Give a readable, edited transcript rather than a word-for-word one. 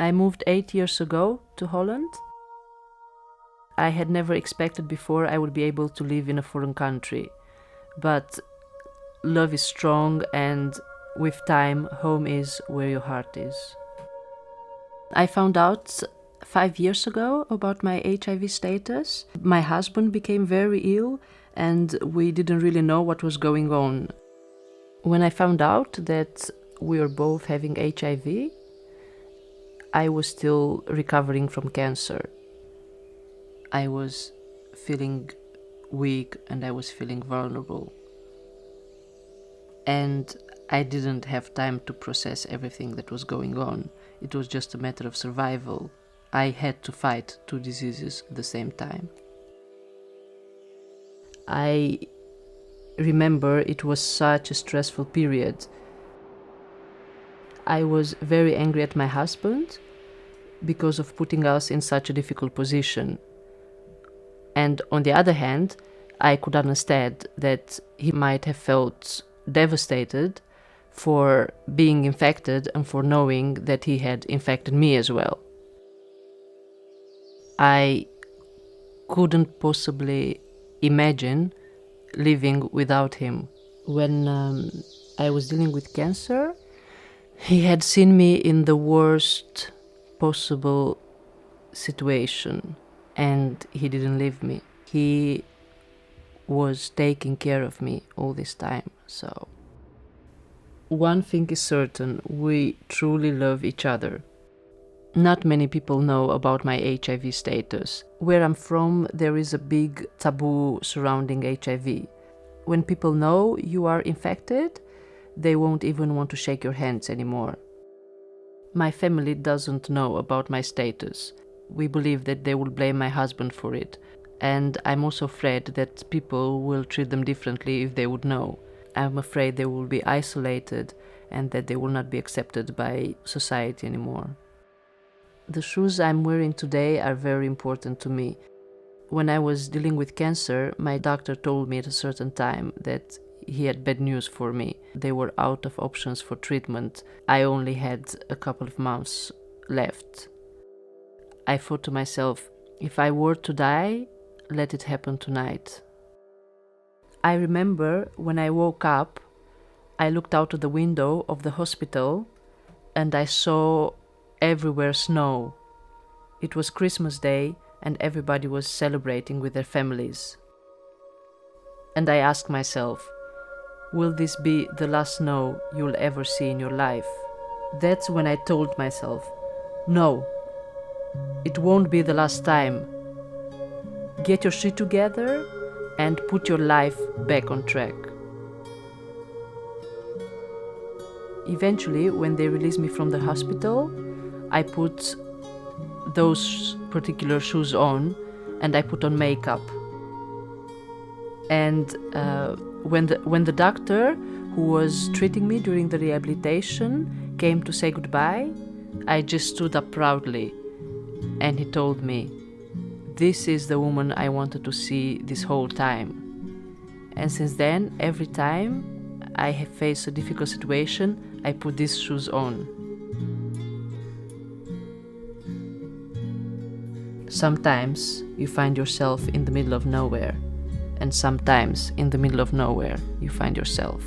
I moved 8 years ago to Holland. I had never expected before I would be able to live in a foreign country, but love is strong, and with time, home is where your heart is. I found out 5 years ago about my HIV status. My husband became very ill, and we didn't really know what was going on. When I found out that we were both having HIV, I was still recovering from cancer. I was feeling weak and I was feeling vulnerable. And I didn't have time to process everything that was going on. It was just a matter of survival. I had to fight two diseases at the same time. I remember it was such a stressful period. I was very angry at my husband because of putting us in such a difficult position. And on the other hand, I could understand that he might have felt devastated for being infected and for knowing that he had infected me as well. I couldn't possibly imagine living without him. When I was dealing with cancer, he had seen me in the worst possible situation, and he didn't leave me. He was taking care of me all this time. So one thing is certain, we truly love each other. Not many people know about my HIV status. Where I'm from, there is a big taboo surrounding HIV. When people know you are infected, they won't even want to shake your hands anymore. My family doesn't know about my status. We believe that they will blame my husband for it. And I'm also afraid that people will treat them differently if they would know. I'm afraid they will be isolated and that they will not be accepted by society anymore. The shoes I'm wearing today are very important to me. When I was dealing with cancer, my doctor told me at a certain time that he had bad news for me. They were out of options for treatment. I only had a couple of months left. I thought to myself, if I were to die, let it happen tonight. I remember when I woke up, I looked out of the window of the hospital and I saw everywhere snow. It was Christmas Day and everybody was celebrating with their families. And I asked myself, will this be the last snow you'll ever see in your life? That's when I told myself, no, it won't be the last time. Get your shit together and put your life back on track. Eventually, when they released me from the hospital, I put those particular shoes on and I put on makeup. And when the doctor who was treating me during the rehabilitation came to say goodbye, I just stood up proudly and he told me, this is the woman I wanted to see this whole time. And since then, every time I have faced a difficult situation, I put these shoes on. Sometimes you find yourself in the middle of nowhere, and sometimes in the middle of nowhere you find yourself.